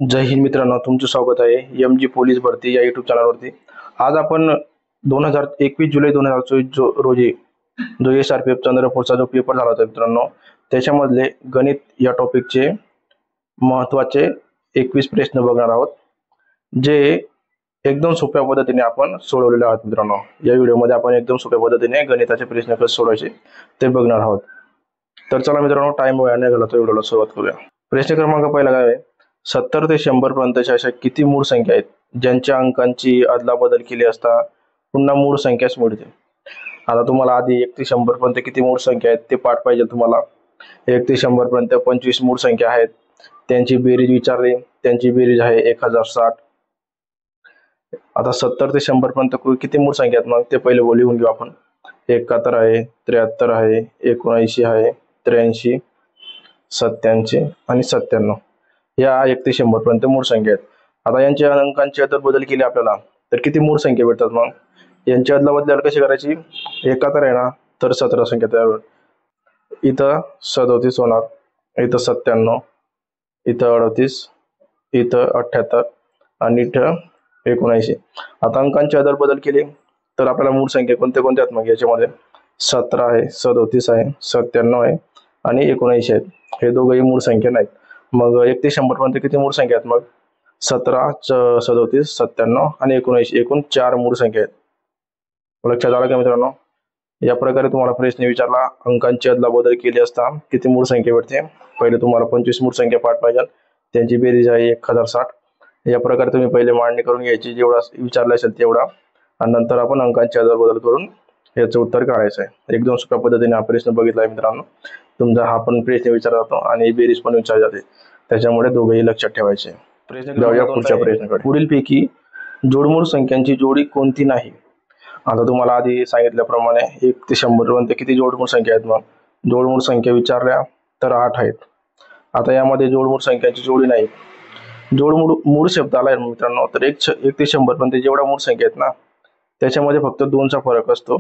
जय हिंद मित्रांनो, तुमचं स्वागत आहे एम जी पोलीस भरती या युट्यूब चॅनलवरती। आज आपण 21 जुलै 2024 रोजी जो SRPF चंद्रपूरचा जो पेपर झाला होता मित्रांनो, त्याच्यामधले गणित या टॉपिकचे महत्त्वाचे 21 प्रश्न बघणार आहोत, जे एकदम सोप्या पद्धतीने आपण सोडवलेले आहोत मित्रांनो। या व्हिडिओमध्ये आपण एकदम सोप्या पद्धतीने गणिताचे प्रश्न कसे सोडवायचे ते बघणार आहोत। तर चला मित्रांनो, टाइम वाया न घालवता व्हिडिओला सुरुवात करूया। प्रश्न क्रमांक पहिला काय आहे, 70 ते 100 पर्यंतच्या अशा किती मूळ संख्या आहेत ज्यांच्या अंकांची अदलाबदल केली असता पुन्हा मूळ संख्याच मिळते। आता तुम्हाला आधी 1 ते 100 पर्यंत किती मूळ संख्या आहेत ते पाठ पाहिजे तुम्हाला। 1 ते 100 पर्यंत 25 मूळ संख्या आहेत, त्यांची बेरीज विचारली, त्यांची बेरीज आहे 1060। आता 70 ते 100 पर्यंत किती मूळ संख्या आहेत मग ते पहिले लिहून घेऊ आपण। 71 आहे, 73 आहे, 79 आहे, 83, 87 आणि 97 या 1 ते 100 पर्यंत मूळ संख्या आहेत। आता यांच्या अंकांची अदलाबदल केली आपल्याला तर किती मूळ संख्या भेटतात मग? यांची अदलाबदल कशी करायची? 71 आहे ना, तर 17 संख्या तयार होईल। इथं 37 होणार, इथं 97, इथं 38, इथं 78 आणि इथं 79। आता अंकांची अदलाबदल केली तर आपल्याला मूळ संख्या कोणत्या कोणत्या आहेत मग? याच्यामध्ये 17 आहे, 37 आहे, 97 आहे आणि 79 आहेत। हे दोघंही मूळ संख्या नाहीत। मग 1 ते 100 पर्यंत किती मूळ संख्या आहेत मग? 17, 37, 97 आणि 79, एकूण 4 मूळ संख्या आहेत। लक्षात आलं का मित्रांनो? या प्रकारे तुम्हाला प्रश्न विचारला, अंकांची अदलाबदल केली असता किती मूळ संख्या भेटते। पहिले तुम्हाला 25 मूळ संख्या पाठ पाहिजे, त्यांची बेरीज आहे 1060। या प्रकारे तुम्ही पहिले मांडणी करून घ्यायची, जेवढा विचारला असेल तेवढा, आणि नंतर आपण अंकांची अदलाबदल करून याचं उत्तर काढायचं आहे। एकदम सोप्या पद्धतीने हा प्रश्न बघितला आहे मित्रांनो। तुमचा हा पण प्रश्न विचारला जातो आणि बेरीज पण विचारली जाते, त्याच्यामुळे दोघेही लक्षात ठेवायचे। जाऊया पुढच्या प्रश्नाकडे। पुढीलपैकी जोडमूळ संख्यांची जोडी कोणती नाही? आता तुम्हाला आधी सांगितल्याप्रमाणे 1 ते 100 पर्यंत किती जोडमूळ संख्या आहेत मग? जोडमूळ संख्या विचारल्या तर 8 आहेत। आता यामध्ये जोडमूळ संख्यांची जोडी नाही। मूळ शब्द आलाय मित्रांनो, तर 1 ते 100 पर्यंत जेवढा मूळ संख्या आहेत ना, त्याच्यामध्ये फक्त 2चा फरक असतो।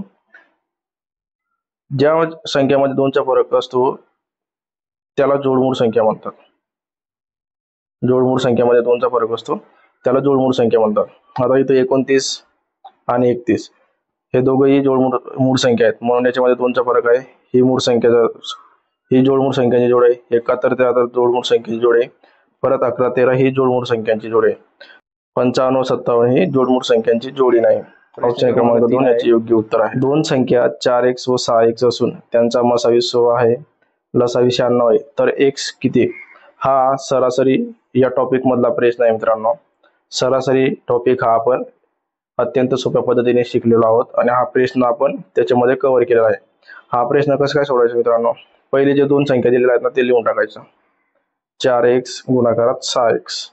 ज्या संख्यामध्ये 2चा फरक असतो त्याला जोडमूळ संख्या म्हणतात। जोडमूळ संख्यामध्ये 2चा फरक असतो त्याला जोडमूळ संख्या म्हणतात। आता इथे 29 आणि 31 हे दोघेही मूळ संख्या आहेत, म्हणून याच्यामध्ये 2चा फरक आहे। ही जोडमूळ संख्यांची जोड आहे। 71 ते 73 जोडमूळ संख्येची जोड आहे। परत 11, 13 ही जोडमूळ संख्यांची जोड आहे। 55, 57 ही जोडमूळ संख्यांची जोडी नाही। ऑप्शन क्रमांक 2 याचे योग्य उत्तर आहे। दोन संख्या 4x व 6x असून त्यांचा मसावी 16 आहे, लसावी 96 आहे, तर x किती? हा सरासरी या टॉपिक मधला प्रश्न आहे मित्रांनो। सरासरी टॉपिक हा आपण अत्यंत सोप्या पद्धतीने शिकलेलो आहोत आणि हा प्रश्न आपण त्याच्यामध्ये कव्हर केलेला आहे। हा प्रश्न कसं काय सोडवायचा मित्रांनो? पहिले जे दोन संख्या दिलेल्या आहेत ना, ते लिहून टाकायचं। 4x गुणाकारात 6x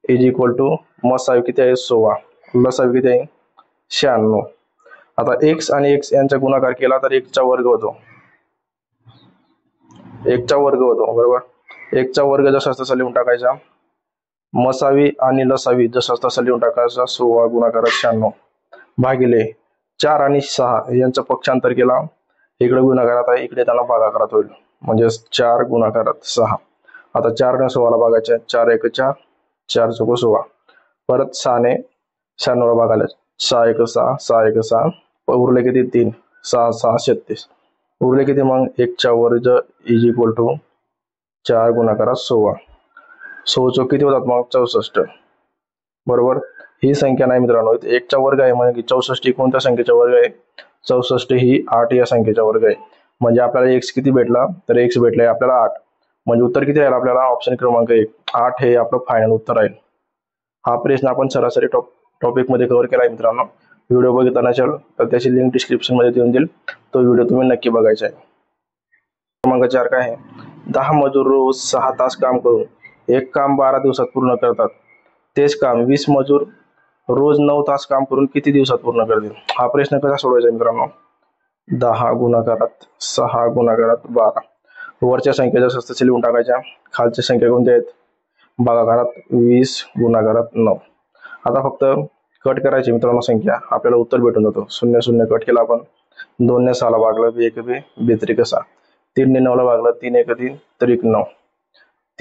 इज इक्वल टू मसावी किती आहे? 16, लसावी किती आहे? 96। आता x आणि x यांचा गुणाकार केला तर 1 चा वर्ग होतो, 1 चा वर्ग होतो, बरोबर। 1 चा वर्ग जसा तसा लिहून टाकायचा। मसावी आणि लसावी जसा तसा लिहून टाकायचा। 16 गुणाकारात 96 भागिले 4 आणि 6 यांचं पक्षांतर केला, इकडे गुणाकारात आहे, इकडे त्याला भागाकारात होईल, म्हणजे 4 गुणाकारात 6। आता 4 ने 16 ला भागायचे, 4 1 4, 4 चौक 16, परत 6 ने 96 ला भागायला, 6 1 6, 6 1 6, उरले किती? 3, 6 6 36, उरले किती मग? 1 चा वर्ग इज इक्वल टू 4 गुणाकारात 16, 16 चौक किती होतात मग? 64, बरोबर। ही संख्या नाही मित्रांनो, 1 चा वर्ग आहे म्हणजे 64 कोणत्या संख्येचा वर्ग आहे? 64 ही 8 या संख्येचा वर्ग आहे। म्हणजे आपल्याला x किती भेटला? तर x भेटलाय आपल्याला 8, म्हणजे उत्तर किती राहील आपल्याला? ऑप्शन क्रमांक 1 8 हे आपलं फायनल उत्तर आहे। हा प्रश्न आपण सरासरी टॉपिक मध्ये कव्हर केला आहे मित्रांनो। व्हिडिओ बघितला नसेल तर त्याची लिंक डिस्क्रिप्शन मध्ये देऊन देईल, तो व्हिडिओ तुम्ही नक्की बघायचा आहे। क्रमांक 4 काय आहे? 10 मजूर रोज 6 तास काम करून एक काम 12 दिवसात पूर्ण करतात, तेच काम 20 मजूर रोज 9 तास काम करून किती दिवसात पूर्ण करतील? हा प्रश्न कसा सोडवायचा मित्रांनो? 10 गुणाकारात 6 गुणाकारात 12, वरच्या संख्या जसं तसं लिहून टाकायच्या, खालच्या संख्या कोणत्या आहेत? भागाकारात 20 गुणाकारात 9। आता फक्त कट करायची मित्रांनो संख्या, आपल्याला उत्तर भेटून जातो। 0 0 कट केला आपण, 2 ने 6 ला भागलं, 2 1 2, 2 3 6, 3 ने 9 ला भागलं, 3 1 3, 3 9,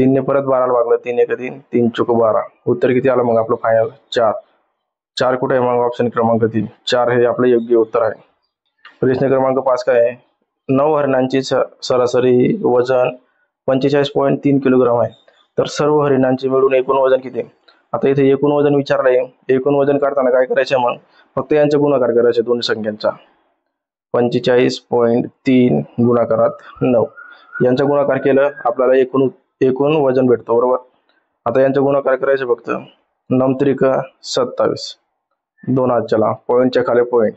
3 ने परत 12 भागलं, 3 एक 3, 3 चोक 12. उत्तर किती आलं मग आपलं फायनल 4. 4 कुठे आहे मग ऑप्शन क्रमांक 3. 4 हे आपलं योग्य उत्तर आहे. प्रश्न क्रमांक 5 काय आहे? 9 हरिणांची सरासरी वजन 45.3 किलोग्राम आहे. तर सर्व हरिणांचे मिळून एकूण वजन किती? आता इथे एकूण वजन विचारलंय. एकूण वजन काढताना काय करायचं मग? फक्त यांचा गुणाकार करायचा दोन्ही संख्यांचा. 45.3 गुणाकारात 9 यांचा गुणाकार केलं आपल्याला एकूण वजन भेटतं, बरोबर. आता यांचा गुणाकार करायचं फक्त. 9 त्रिक 27, 2 हात चला, पॉईंटच्या खाली पॉईंट.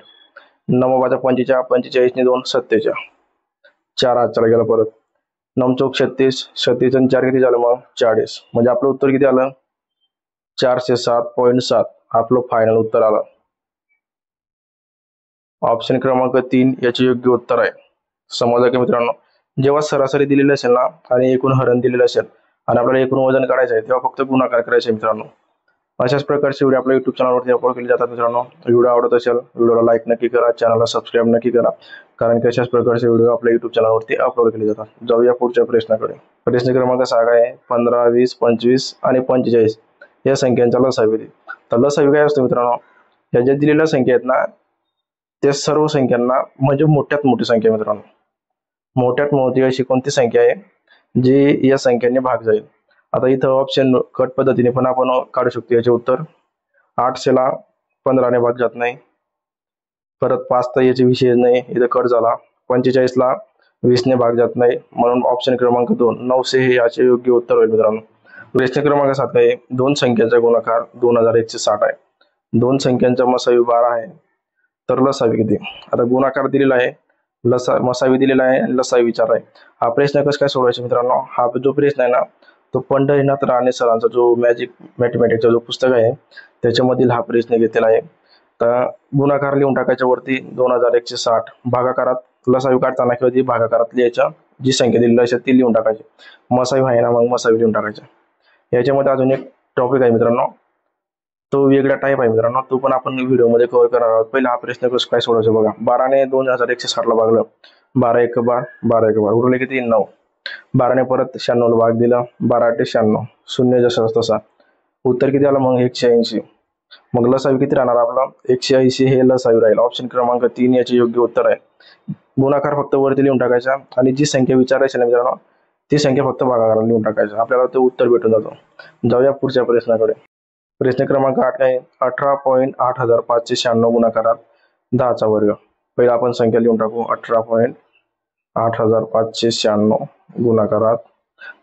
9 वाजा 45 ने 2 47, 4 हात चला गेला परत. 9 चौक 36, 36 आणि 4 किती झालं मग 40. म्हणजे आपलं उत्तर किती आलं? 407.7 आपलं फायनल उत्तर आलं. ऑप्शन क्रमांक 3 याचे योग्य उत्तर आहे. समजा की मित्रांनो, जेव्हा सरासरी दिलेली असेल ना आणि एकूण हरण दिलेलं असेल आणि आपल्याला एकूण वजन काढायचं आहे, तेव्हा फक्त गुणाकार करायचा आहे मित्रांनो. अशाच प्रकारचे व्हिडिओ आपल्या YouTube चॅनलवरती अपलोड केले जातात मित्रांनो. व्हिडिओ आवडत असेल व्हिडिओला लाईक नक्की करा, चॅनलला सबस्क्राईब नक्की करा, कारण की अशाच प्रकारचे व्हिडिओ आपल्या YouTube चॅनलवरती अपलोड केले जातात. जाऊया पुढच्या प्रश्नाकडे. प्रश्न क्रमांक 6 आहे. 15, 20, 25 आणि 45 या संख्यांचा लसावी दे. तर लसावी काय असतो मित्रांनो? या ज्या दिलेल्या संख्या आहेत ना, त्या सर्व संख्यांना म्हणजे मोठ्यात मोठी संख्या मित्रांनो. मोठ्यात मोठी अशी कोणती संख्या आहे जी या संख्यांनी भाग जाईल? आता इथं ऑप्शन कट पद्धतीने पण आपण काढू शकतो याचे उत्तर. 8 ला 15 ने भाग जात नाही. परत 5 तर याचे विषय नाही, इथं कट झाला. 45 ला 20 ने भाग जात नाही, म्हणून ऑप्शन क्रमांक 2 900 हे याचे योग्य उत्तर होईल मित्रांनो. प्रश्न क्रमांक 7 आहे. दोन संख्यांचा गुणाकार 2160 आहे. दोन संख्यांचा मसावी 12 आहे. तर लसावी किती? आता गुणाकार दिलेला आहे, मसावी दिलेला आहे आणि लसावी विचार आहे. हा प्रश्न कसं काय सोडवायचा मित्रांनो? हा जो प्रश्न आहे ना, तो पंढरीनाथ राणे सरांचा जो मॅजिक मॅथमॅटिक्सचा जो पुस्तक आहे त्याच्यामधील हा प्रश्न घेतलेला आहे. तर गुणाकार लिहून टाकायच्या वरती 2160, भागाकारात लसावी काढताना किंवा ती भागाकारात लिहायच्या, जी संख्या दिलेली असेल ती लिहून टाकायची. मसावी आहे ना, मग मसावी लिहून टाकायच्या. याच्यामध्ये अजून एक टॉपिक आहे मित्रांनो, तो वेगळा टाईप आहे मित्रांनो, तो पण आपण व्हिडिओमध्ये कव्हर करणार आहोत. पहिला हा प्रश्न कसं काय सोडवायचा बघा. 12 ने 2160 ला भागलं, 12 एक 12, 12 एक 12, उरले किती 9. 12 ने परत 96 ला भाग दिला, 12 8 96, शून्य जसा तसा. उत्तर किती आलं मग 180. मग लसावी किती राहणार आपला? 180 हे लसावी राहील. ऑप्शन क्रमांक 3 याचे योग्य उत्तर आहे. गुणाकार फक्त वरती लिहून टाकायचा आणि जी संख्या विचारायची ना मित्रांनो, ती संख्या फक्त भागाकारात लिहून टाकायचं, आपल्याला ते उत्तर भेटून जातो. जाऊया पुढच्या प्रश्नाकडे. प्रश्न क्रमांक 8 आहे. 18.8596 गुणाकारात 10 चा वर्ग. पहिला आपण संख्या लिहून टाकू. 18.8596 गुणाकारात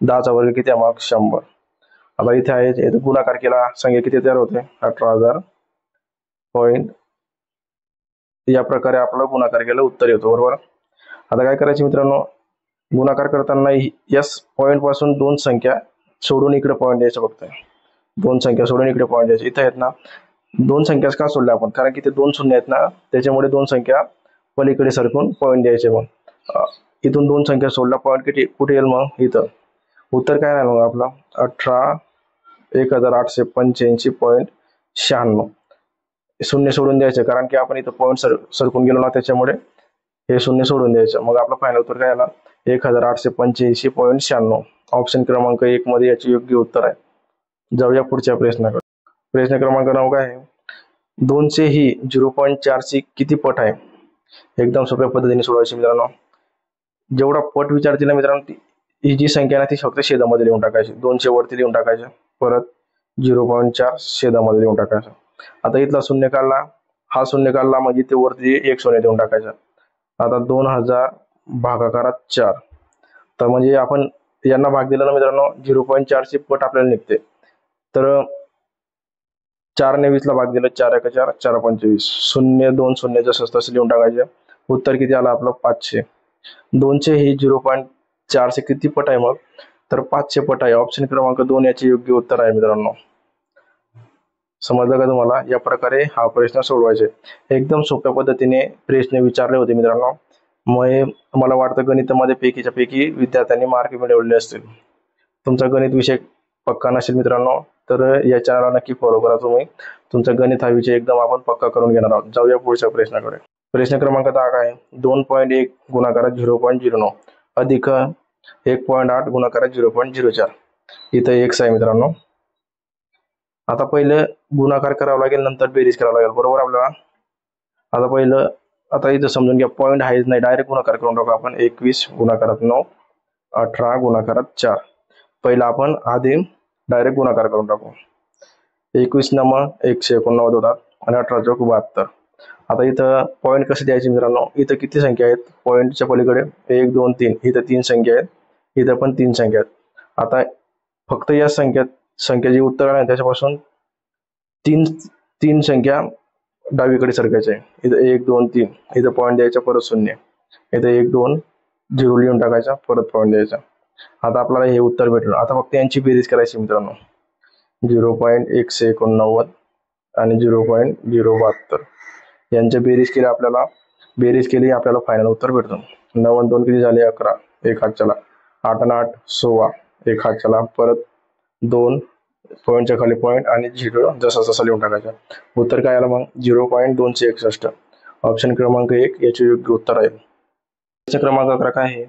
10 चा वर्ग किती आहे मग 100. आता इथे आहे गुणाकार केला, संख्या किती तयार होते? 18,000 पॉईंट. या प्रकारे आपला गुणाकार केला उत्तर येतो, बरोबर. आता काय करायचे मित्रांनो, गुणाकार करताना एस पॉईंट पासून दोन संख्या सोडून इकडे पॉईंट द्यायचं फक्त. दोन संख्या सोडून इकडे पॉईंट द्यायचे. इथे आहेत ना दोन संख्या का सोडल्या आपण? कारण की ते दोन शून्य आहेत ना, त्याच्यामुळे दोन संख्या पलीकडे सरकून पॉईंट द्यायचे. मग इथून दोन संख्या सोडल्या, पॉईंट किती कुठे येईल मग? इथं. उत्तर काय आहे मग आपला? 18,1885.96. शून्य सोडून द्यायचं, कारण की आपण इथं पॉईंट सरकून गेलो ना, त्याच्यामुळे हे शून्य सोडून द्यायचं. मग आपला फायनल उत्तर काय आला? 1885.96. ऑप्शन क्रमांक 1 मध्ये याचे योग्य उत्तर आहे. जाऊया पुढच्या प्रश्नाकडे. प्रश्न क्रमांक 9 काय आहे? 200 ही 0.4 ची किती पट आहे? एकदम सोप्या पद्धतीने सोडवायची मित्रांनो. जेवढा पट विचारते ना मित्रांनो, ही जी संख्या आहे ती फक्त छेदामध्ये लिहून टाकायची. 200 वरती लिहून टाकायचं, परत 0.4 छेदामध्ये लिहून टाकायचं. आता इथला शून्य काढला, हा शून्य काढला, म्हणजे ते वरती एक शून्य देऊन टाकायचं. आता 2000 भागाकारात 4. तर म्हणजे आपण यांना भाग दिला ना मित्रांनो, 0.4 ची पट आपल्याला निघते. तर 4 ने 20 ला भाग दिला, 4 1 4, 4 25, 0 2 0 जसं तसं लिहून टाकायचं. उत्तर किती आलं आपलं? 500. 200 ही 0.4 चे किती पट आहे मग? तर 500 पट आहे. ऑप्शन क्रमांक 2 याचे योग्य उत्तर आहे मित्रांनो. समजलं का तुम्हाला? या प्रकारे हा प्रश्न सोडवायचे. एकदम सोप्या पद्धतीने प्रश्न विचारले होते मित्रांनो. मला वाटतं गणितामध्ये पैकीच्या पैकी विद्यार्थ्यांनी मार्क मिळवले असतील. तुमचा गणित विषय पक्का नसेल मित्रांनो, तर या चॅनलला नक्की फॉलो करा तुम्ही. तुमचा गणित हा विषय एकदम आपण पक्का करून घेणार आहोत. जाऊया पुढच्या प्रश्नाकडे. प्रश्न क्रमांक 10 आहे. 2.1 गुणाकारात 0.09 अधिक 1.8 गुणाकारात 0.04. इथं x आहे मित्रांनो. आता पहिलं गुणाकार करावा लागेल, नंतर बेरीज करावं लागेल, बरोबर आपल्याला. आता इथं समजून घ्या, पॉईंट आहेच नाही, डायरेक्ट गुणाकार करून टाकू आपण. 21 गुणाकारात 9, 18 गुणाकारात 4. पहिला आपण आधी डायरेक्ट गुणाकार करून टाकू. 21 नम 189 होतात आणि 18 चौक 72. आता इथं पॉईंट कसे द्यायचे मित्रांनो, इथं किती संख्या आहेत पॉईंटच्या पलीकडे, 1 2 3, इथं 3 संख्या आहेत, इथं पण 3 संख्या आहेत. आता फक्त या संख्या जी उत्तर आहे त्याच्यापासून तीन तीन संख्या डावीकडे सरकायचे आहे. इथं 1 2 3, इथं पॉईंट द्यायचा, परत 0, इथं 1 2 0 लिहून टाकायचा, परत पॉईंट द्यायचा. आता आपल्याला हे उत्तर भेटलं. आता फक्त यांची बेरीज करायची मित्रांनो. 0.189 आणि 0.072 यांच्या बेरीज केली आपल्याला फायनल उत्तर भेटतो. 9 आणि 2 किती झाले, 11, 1 हात चला, 8 आणि 8 16, 1 हात चला, परत 2 पॉईंटच्या खाली पॉईंट आणि 0 जसा जसा लिहून टाकायचा. उत्तर काय आलं मग, 0.261. ऑप्शन क्रमांक 1 याचे योग्य उत्तर आहे. प्रश्न क्रमांक 11 काय आहे,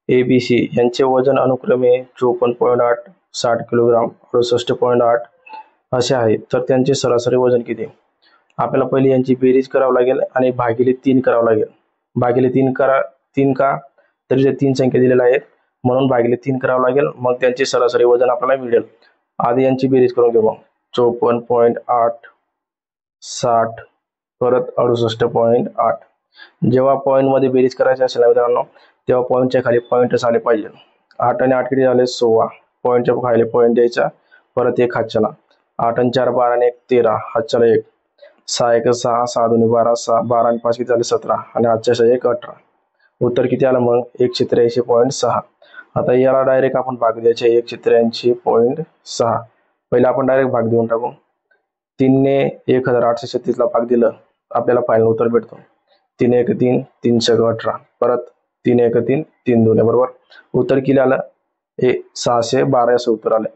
ABC यांचे वजन अनुक्रमे 54.8, 60 किलोग्राम, 68.8 असे आहे, तर त्यांचे सरासरी वजन किती. आपल्याला पहिले यांची बेरीज करावं लागेल आणि भागिले 3 करावं लागेल. भागिले 3 का, तर इथे 3 संख्या दिलेल्या आहेत म्हणून भागिले 3 करावं लागेल, मग त्यांचे सरासरी वजन आपल्याला मिळेल. आधी यांची बेरीज करून घेऊ. 54.8, 60, परत 68.8. जेव्हा पॉईंट मध्ये बेरीज करायची असेल ना मित्रांनो, तेव्हा पॉईंटच्या खाली पॉईंटच आले पाहिजे. 8 आणि 8 किती झाले, 16, पॉईंटच्या खाली पॉईंट द्यायचा, परत 1 हात चला, 8 आणि 4 12 आणि 1 13, हात चला 1, 6 1 6, 6 2 12, 6 12 आणि 5 किती झाले, 17 आणि हातच्या 6 1 18. उत्तर किती आलं मग, 183.6. आता याला डायरेक्ट आपण भाग द्यायचे, 183.6. पहिला आपण डायरेक्ट भाग देऊन टाकू. 3 ने 1836 ला भाग दिलं, आपल्याला फायनल उत्तर भेटतो. 3 1 3, 3 6 18, परत 3 1 3, 3 2 बरोबर. उत्तर किती आलं, 612 असं उत्तर आलं.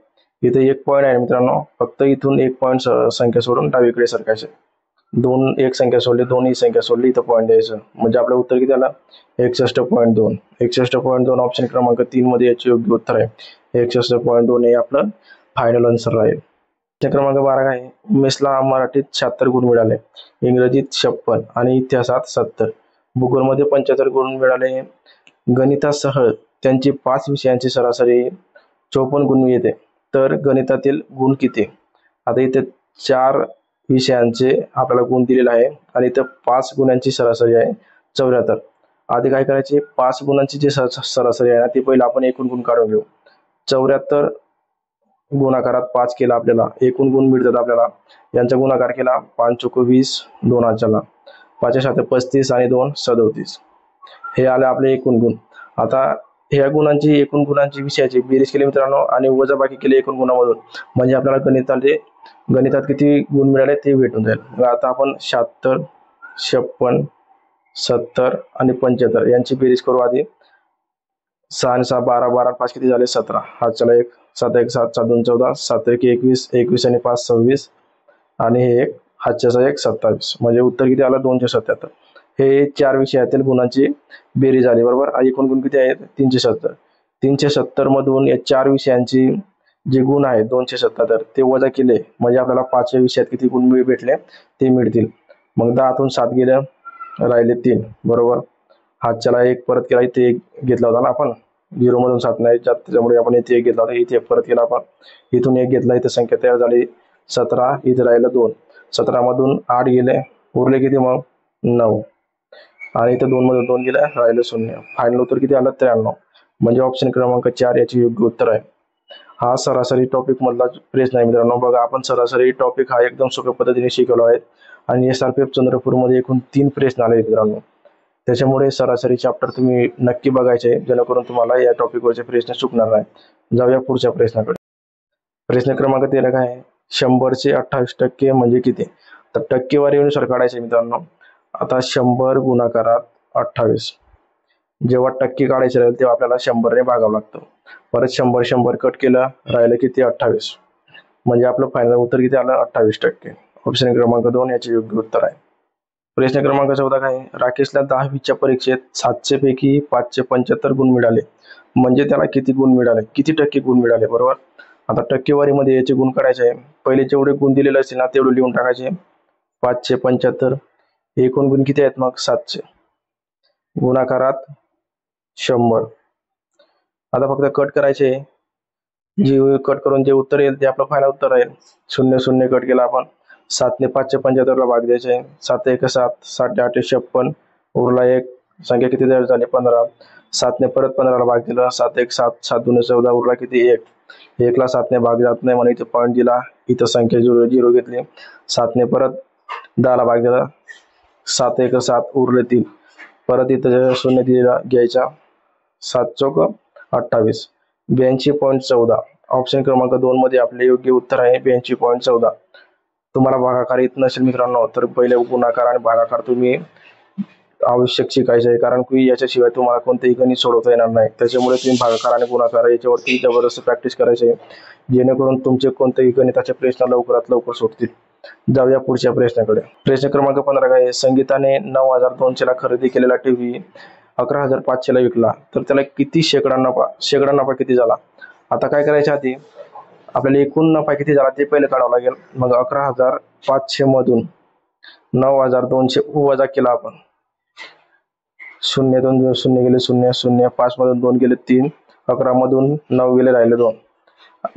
इथे 1 पॉईंट आहे मित्रांनो, फक्त इथून 1 पॉईंट संख्या सोडून डावीकडे सरकायचे. 2 एक संख्या सोडली, 2 ही संख्या सोडली, इथं पॉईंट द्यायचं, म्हणजे आपलं उत्तर किती आलं, 61.2. 61.2 ऑप्शन क्रमांक 3 मध्ये याचे योग्य उत्तर आहे. 61.2 हे आपलं फायनल आन्सर राहील. क्रमांक 12 आहे, उमेशला मराठीत 76 गुण मिळाले, इंग्रजीत 56 आणि इतिहासात 70, भूगोलमध्ये 75 गुण मिळाले. गणितासह त्यांची 5 विषयांची सरासरी 54 गुण येते, तर गणितातील गुण किती. आता इथे 4 विषयांचे आपल्याला गुण दिलेला आहे आणि इथं 5 गुणांची सरासरी आहे 74. आधी काय करायचे, 5 गुणांची जी सरासरी आहे ना, ती पहिला आपण एकूण गुण काढून घेऊ. 74 गुणाकारात 5 केला, आपल्याला एकूण गुण मिळतात. आपल्याला यांचा गुणाकार केला, 5 चौक 20, 2 हात चला, 5 7 35 आणि 2 37. हे आले आपले एकूण गुण. आता ह्या गुणांची एकूण गुणांची विषयाची बेरीज केली मित्रांनो आणि वजाबाकी केली एकूण गुणामधून, म्हणजे आपल्याला गणितात किती गुण मिळाले ते भेटून जाईल. मग आता आपण 76, 56, 70 आणि 75 यांची बेरीज करू. आधी 6 आणि 6 12, 12 5 किती झाले, 17, हात चला 1, 7 1 7, 7 2 14, 7 1 21, 21 आणि 5 26 आणि हे 1 हातच्या 1 27, म्हणजे उत्तर किती आलं, 277. हे 4 विषयातील गुणांची बेरीज आली, बरोबर. एकूण गुण किती आहेत, 370. 370 मधून या 4 विषयांची जे गुण आहेत 277 ते वजा केले, म्हणजे आपल्याला 5व्या विषयात किती गुण भेटले ते मिळतील. मग 10तून 7 गेलं, राहिले 3, बरोबर. हातच्याला 1 परत केला, इथे 1 घेतला होता ना आपण, 0 मधून 7 नाही जात, त्याच्यामुळे आपण इथे 1 घेतला होता, इथे 1 परत केला आपण, इथून 1 घेतला, इथे संख्या तयार झाली 17, इथे राहिलं 2. 17 मधून 8 गेले, उरले किती मग 9, आणि इथे 2 मधून 2 गेले, राहिलं 0. फायनल उत्तर किती आलं, 93. म्हणजे ऑप्शन क्रमांक 4 याचे योग्य उत्तर आहे. हा सरासरी टॉपिक मधला प्रश्न आहे मित्रांनो. बघा, आपण सरासरी टॉपिक हा एकदम सोप्या पद्धतीने शिकवला आहे आणि SRPF चंद्रपूरमध्ये एकूण 3 प्रश्न आले मित्रांनो. त्याच्यामुळे सरासरी चॅप्टर तुम्ही नक्की बघायचे, जेणेकरून तुम्हाला या टॉपिकवरचे प्रश्न चुकणार नाही. जाऊया पुढच्या प्रश्नाकडे. प्रश्न क्रमांक 13 काय आहे, 100चे 28% म्हणजे किती. तर टक्केवारीनुसार काढायचे मित्रांनो. आता 100 गुणाकारात 28, जेव्हा टक्के काढायचे राहील तेव्हा आपल्याला 100 ने भागावं लागतं. परत 100 कट केलं, राहिलं किती 28, म्हणजे आपलं फायनल उत्तर किती आलं, 28%. ऑप्शन क्रमांक 2 याचे योग्य उत्तर आहे. प्रश्न क्रमांक 14 काय आहे, राकेशला 10वीच्या परीक्षेत 700 पैकी 575 गुण मिळाले, म्हणजे त्याला किती गुण मिळाले, किती टक्के गुण मिळाले, बरोबर. आता टक्केवारीमध्ये याचे गुण करायचे आहे. पहिले जेवढे गुण दिलेले असतील ना तेवढे लिहून टाकायचे. 575 एकूण गुण किती आहेत मग 700 गुणाकारात 100. आता फक्त कट करायचे. जे कट करून जे उत्तर येईल ते आपलं फायनल उत्तर राहील. 0 0 कट केला आपण. 7 ने 575 ला भाग द्यायचे. 7 1 7 7 8 56 उरला 1 संख्या किती झाली 15. 7 ने परत 15 ला भाग दिला. 7 1 7 7 2 14 उरला किती 1. 1 ला 7 ने भाग जात नाही म्हणून इथे पॉईंट दिला. इथं संख्या 0 घेतली. 7 ने परत 10 ला भाग दिला. 7 1 7 उरले 3. परत इथं 0 दिला घ्यायचा. 7 चौक 28 82.14. ऑप्शन क्रमांक 2 मध्ये आपले योग्य उत्तर आहे 82.14. तुम्हाला भागाकार येत नसेल मित्रांनो तर पहिले गुणाकार आणि भागाकार तुम्ही आवश्यक शिकायचे आहे, कारण की याच्याशिवाय तुम्हाला कोणतेही गणित सोडवता येणार नाही. त्याच्यामुळे तुम्ही भागाकार आणि गुणाकार याच्यावरती जबरदस्त प्रॅक्टिस करायची आहे, जेणेकरून तुमचे कोणतेही गणिताचे प्रश्न लवकरात लवकर सुटतील. जाऊया पुढच्या प्रश्नाकडे. प्रश्न क्रमांक 15 काय आहे? संगीताने 9200 ला खरेदी केलेला टीव्ही 11500 ला विकला तर त्याला किती शेकडा नफा किती झाला? आता काय करायच्या आधी आपल्याला एकूण नफा किती झाला ते पहिले काढावं लागेल. मग 11500 मधून 9200 वजा केला आपण. 0 2 0 गेले 0 0 5 मधून 2 गेले 3 11 मधून 9 गेले राहिले 2.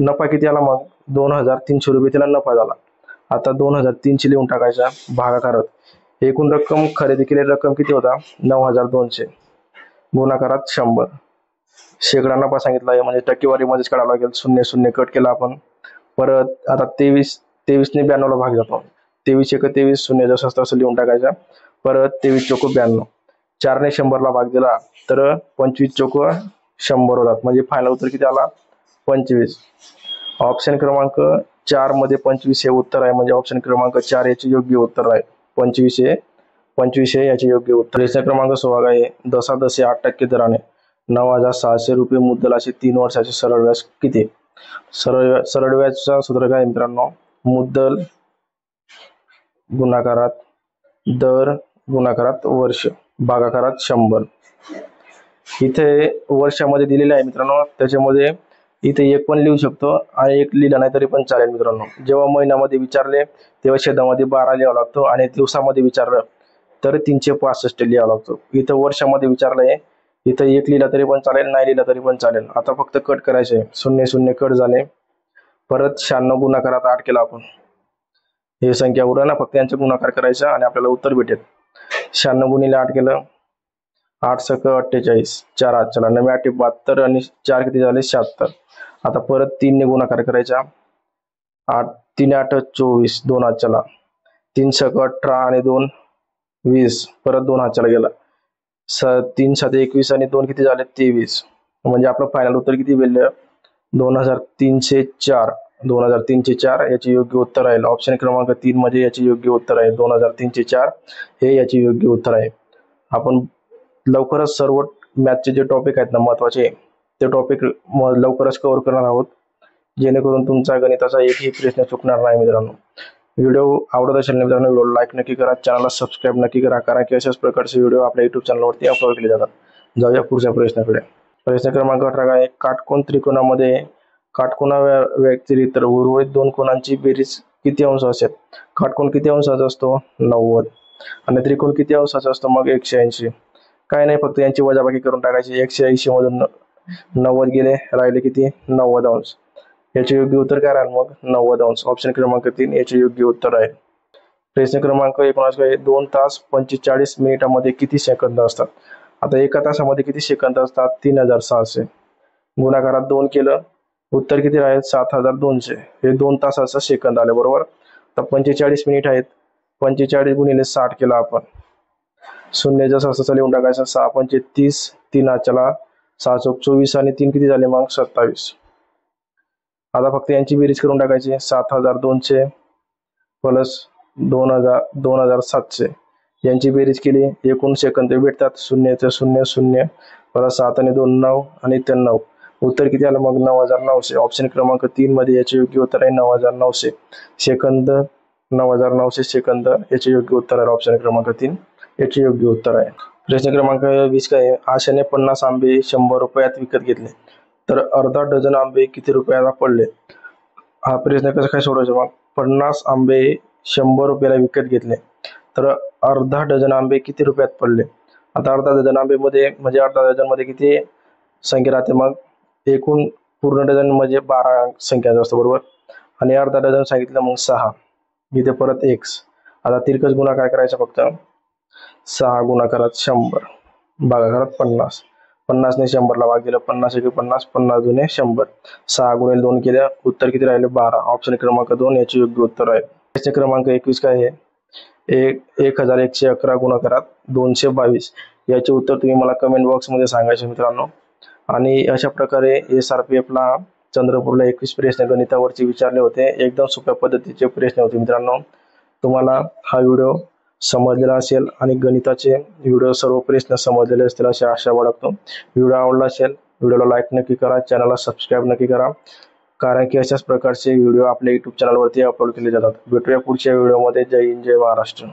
नफा किती आला मग 2300 रुपये त्याला नफा झाला. आता 2300 लिहून टाकायचा भागाकारात. एकूण रक्कम खरेदी केलेली रक्कम किती होता 9200 गुणाकारात 100. शेकडा नफा सांगितला आहे म्हणजे टक्केवारी मध्येच काढावं लागेल. 0 0 कट केला आपण. परत आता 23 ने 92 ला भाग जातो. 23 1 23 0 जसं तसं लिहून टाकायचा. परत 23 चौक 92 4 ने 100 ला भाग दिला तर 25 चौक 100 होतात. म्हणजे फायनल उत्तर किती आला 25. ऑप्शन क्रमांक 4 मध्ये 25 हे उत्तर आहे, म्हणजे ऑप्शन क्रमांक 4 याचे योग्य उत्तर आहे. 25 हे याचे योग्य उत्तर. प्रश्न क्रमांक 16 आहे. दशादशे 8% दराने 9600 रुपये मुद्दल असे 3 वर्षाचे सरळ व्याज किती? सरळ व्याजचा सूत्र काय मित्रांनो? मुद्दल गुणाकारात दर गुणाकारात वर्ष भागाकारात 100. इथे वर्षामध्ये दिलेले आहे मित्रांनो, त्याच्यामध्ये इथे एक पण लिहू शकतो आणि एक लिहिला नाही तरी पण चालेल मित्रांनो. जेव्हा महिन्यामध्ये विचारले तेव्हा छेदामध्ये 12 लिहावा लागतो आणि दिवसामध्ये विचारलं तर 365 लिहावा लागतो. इथं वर्षामध्ये विचारलंय, इथं एक लिहिला तरी पण चालेल, नाही लिहिला तरी पण चालेल. आता फक्त कट करायचे. 0 0 कट झाले. परत 96 गुणाकारात 8 केला आपण. हे संख्या उरला ना, फक्त यांचा गुणाकार करायचा आणि आपल्याला उत्तर भेटेल. 96 गुणिले 8 केलं 8 सक 48 4 8 चला 9 8 72 आणि 4 किती झाले 76. आता परत 3 ने गुणाकार करायचा. 8 3 8 24 2 8 चला 3 सक 18 आणि 2 20 परत 2 हातच्याला गेला. 3 7 21 आणि 2 किती झाले 23. म्हणजे आपलं फायनल उत्तर किती भेटलं 2304. 2304 याचे योग्य उत्तर आहे. ऑप्शन क्रमांक 3 मध्ये याचे योग्य उत्तर आहे 2304 हे याचे योग्य उत्तर आहे. आपण लवकरच सर्व मॅथचे जे टॉपिक आहेत ना महत्वाचे ते टॉपिक लवकरच कव्हर करणार आहोत, जेणेकरून तुमचा गणिताचा एकही प्रश्न चुकणार नाही मित्रांनो. व्हिडिओ आवडत असेल मित्रांनो व्हिडिओ लाईक नक्की करा, चॅनलला सबस्क्राईब नक्की करा, कारण की अशाच प्रकारचे व्हिडिओ आपल्या युट्यूब चॅनलवरती अपलोड केले जातात. जाऊया पुढच्या प्रश्नाकडे. प्रश्न क्रमांक 18 आहे. काटकोन त्रिकोणामध्ये काटकोना व्यतिरिक्त उर्वरित दोन कोणांची बेरीज किती अंश असेल? काटकोन किती अंशाचा असतो 90 आणि त्रिकोण किती अंशाचा असतो मग 180. काय नाही, फक्त यांची वजाबाकी करून टाकायची. 180 मधून 90 गेले राहिले किती 90 अंश. याचे योग्य उत्तर काय राहील मग 90 अंश. ऑप्शन क्रमांक 3 याचे योग्य उत्तर आहे. प्रश्न क्रमांक 19 आहे. 2 तास 45 मिनिटांमध्ये किती सेकंद असतात? आता एका तासामध्ये किती सेकंद असतात 3600. गुणाकारात 2 केलं उत्तर किती राहील 7200. हे 2 तासाचा सेकंद आले बरोबर. तर 45 मिनिट आहेत. 45 गुणिले 60 केला आपण. 0 जसं असं लिहून टाकायचं. 6 5 30 3 चला 6 चौक 24 आणि 3 किती झाले मग 27. आता फक्त यांची बेरीज करून टाकायची. 7200 प्लस 2700 यांची बेरीज केली एकूण सेकंद भेटतात. 0 ते 0 0 प्लस 7 आणि 2 9 आणि 9. उत्तर किती आलं मग 9900. ऑप्शन क्रमांक 3 मध्ये याचे योग्य उत्तर आहे 9900 सेकंद. 9900 सेकंद याचे योग्य उत्तर आहे. ऑप्शन क्रमांक 3 याचे योग्य उत्तर आहे. प्रश्न क्रमांक 20 काय आहे. आशेने 50 आंबे 100 रुपयात विकत घेतले तर अर्धा डझन आंबे किती रुपयाला पडले? हा प्रश्न कसं काय सोडवायचा मग? 50 आंबे 100 रुपयाला विकत घेतले तर अर्धा डझन आंबे किती रुपयात पडले? आता अर्धा डझन आंबेमध्ये म्हणजे अर्धा डझन मध्ये किती संख्या राहते मग? एकूण पूर्ण डझन म्हणजे 12 संख्या असतो बरोबर. आणि अर्धा डझन सांगितलं मग 6. इथे परत x. आता तिरकस गुणाकार करायचा फक्त. 6 गुणाकारात 100 भागाकारात 50. 50 ने 100 ला भाग दिला. 50 एके 50, 50 दुने 100. 6 गुणिले 2 केल्या उत्तर किती राहिले? 12. ऑप्शन क्रमांक 2 याचे योग्य उत्तर आहे. प्रश्न क्रमांक 21 काय आहे? 1111 गुणाकारात 222 याचे उत्तर तुम्ही मला कमेंट बॉक्समध्ये सांगायचे मित्रांनो. आणि अशा प्रकारे SRPF ला चंद्रपूरला 21 प्रश्न गणितावरचे विचारले होते. एकदम सोप्या पद्धतीचे प्रश्न होते मित्रांनो. तुम्हाला हा व्हिडिओ समजलेला असेल आणि गणिताचे व्हिडिओ सर्व प्रश्न समजलेले असतील अशी आशा बाळगतो. व्हिडिओ आवडला असेल व्हिडिओला लाईक नक्की करा, चॅनलला सबस्क्राईब नक्की करा, कारण की अशाच प्रकारचे व्हिडिओ आपल्या YouTube चॅनलवरती अपलोड केले जातात. भेटूया पुढच्या व्हिडिओमध्ये. जय हिंद, जय महाराष्ट्र.